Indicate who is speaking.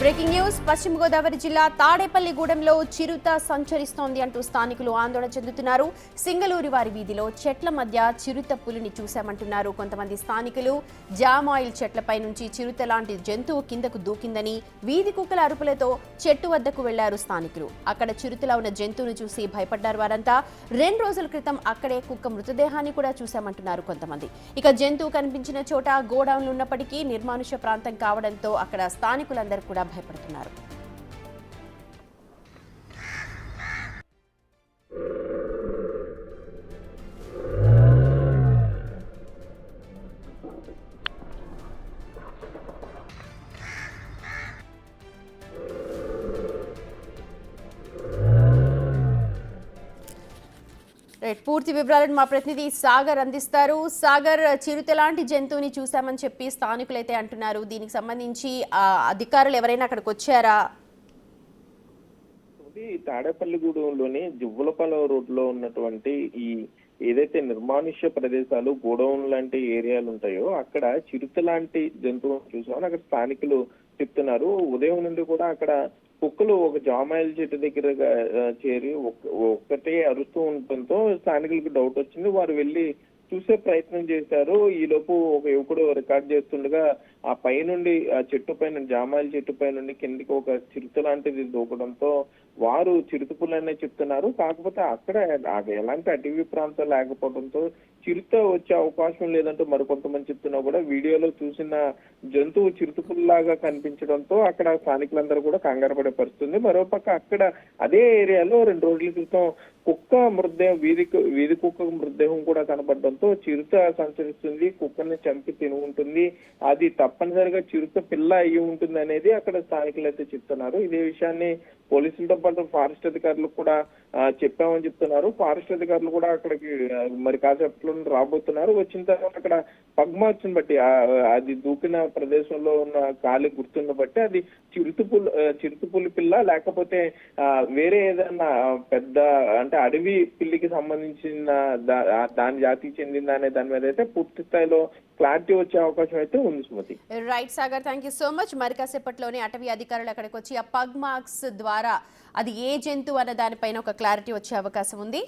Speaker 1: Breaking news. పశ్చిమ గోదావరి జిల్లా తాడేపల్లిగూడెంలో చిరుత సంచరిస్తోంది అంటూ స్థానికులు ఆందోళన చెందుతున్నారు. సింగళూరి వారి వీధిలో చెట్ల మధ్య చిరుత పులిని చూశామంటున్నారు కొంతమంది స్థానికులు. జామ్ ఆయిల్ చెట్లపై నుంచి చిరుత లాంటి జంతువు కిందకు దూకిందని వీధి కుక్కల అరుపులతో చెట్టు వద్దకు వెళ్లారు స్థానికులు. అక్కడ చిరుతలా ఉన్న జంతువును చూసి భయపడ్డారు వారంతా. 2 రోజుల క్రితం అక్కడే కుక్క మృతదేహాన్ని కూడా చూశామంటున్నారు కొంతమంది. ఇక జంతువు కనిపించిన చోట గోడౌన్లు ఉన్నప్పటికీ నిర్మానుష్య ప్రాంతం కావడంతో అక్కడ స్థానికులందరూ కూడా భయపడుతున్నారు. పూర్తి వివరాలను మా ప్రతినిధి సాగర్ అందిస్తారు. సాగర్, చిరుత లాంటి జంతువుని చూశామని చెప్పి స్థానికులైతే అంటున్నారు. దీనికి సంబంధించి అధికారులు ఎవరైనా అక్కడికి వచ్చారా?
Speaker 2: తాడేపల్లిగూడెంలోని జువ్వలపాలెం రోడ్ లో ఉన్నటువంటి ఈ ఏదైతే నిర్మానుష్య ప్రదేశాలు, గోడౌన్ లాంటి ఏరియాలు ఉంటాయో అక్కడ చిరుత లాంటి జంతువులను చూసామని అక్కడ స్థానికులు చెప్తున్నారు. ఉదయం నుండి కూడా అక్కడ కుక్కలు ఒక జామాయిల్ చెట్టు దగ్గర చేరి ఒక్కటే అరుస్తూ ఉండటంతో స్థానికులకు డౌట్ వచ్చింది. వారు వెళ్లి చూసే ప్రయత్నం చేశారు. ఈ లోపు ఒక యువకుడు రికార్డ్ చేస్తుండగా ఆ పై నుండి ఆ చెట్టు పైన, జామాయిల్ చెట్టు పై నుండి కిందికి ఒక చిరుత లాంటిది దూకడంతో వారు చిరుతపులనే చెప్తున్నారు. కాకపోతే అక్కడ ఎలాంటి అటవీ ప్రాంతం లేకపోవడంతో చిరుత వచ్చే అవకాశం లేదంటూ మరికొంతమంది చెప్తున్నా కూడా వీడియోలో చూసిన జంతువు చిరుతపుల్లాగా కనిపించడంతో అక్కడ స్థానికులందరూ కూడా కంగారు పడే పరిస్థితుంది. మరోపక్క అక్కడ అదే ఏరియాలో 2 రోజుల క్రితం కుక్క మృతదేహం, వీధి కుక్క మృతదేహం కూడా కనబడడంతో చిరుత సంచరిస్తుంది, కుక్కని చంపి తిని ఉంటుంది, అది తప్పనిసరిగా చిరుత పిల్ల అయ్యి ఉంటుంది అనేది అక్కడ స్థానికులు అయితే చెప్తున్నారు. ఇదే విషయాన్ని పోలీసులతో పాటు ఫారెస్ట్ అధికారులకు కూడా చెప్పామని చెప్తున్నారు. ఫారెస్ట్ అధికారులు కూడా అక్కడికి మరి కాసేపట్లో రాబోతున్నారు. వచ్చిన తర్వాత అక్కడ పగ్మార్క్స్ని బట్టి, అది దూకిన ప్రదేశంలో ఉన్న కాలి గుర్తుని బట్టి అది చిరుతపులి పిల్ల లేకపోతే వేరే ఏదైనా పెద్ద అంటే అడవి పిల్లికి సంబంధించిన దాని జాతికి చెందిందా అనే దాని మీద అయితే పూర్తి స్థాయిలో క్లారిటీ వచ్చే అవకాశం అయితే ఉంది. Smriti.
Speaker 1: Right Sagar, thank you so much. మరి కాసేపట్లోనే అటవీ అధికారులు అక్కడికి వచ్చి ఆ పగ్ మార్క్స్ ద్వారా అది ఏ జంతువు అన్న దానిపైన ఒక క్లారిటీ వచ్చే అవకాశం ఉంది.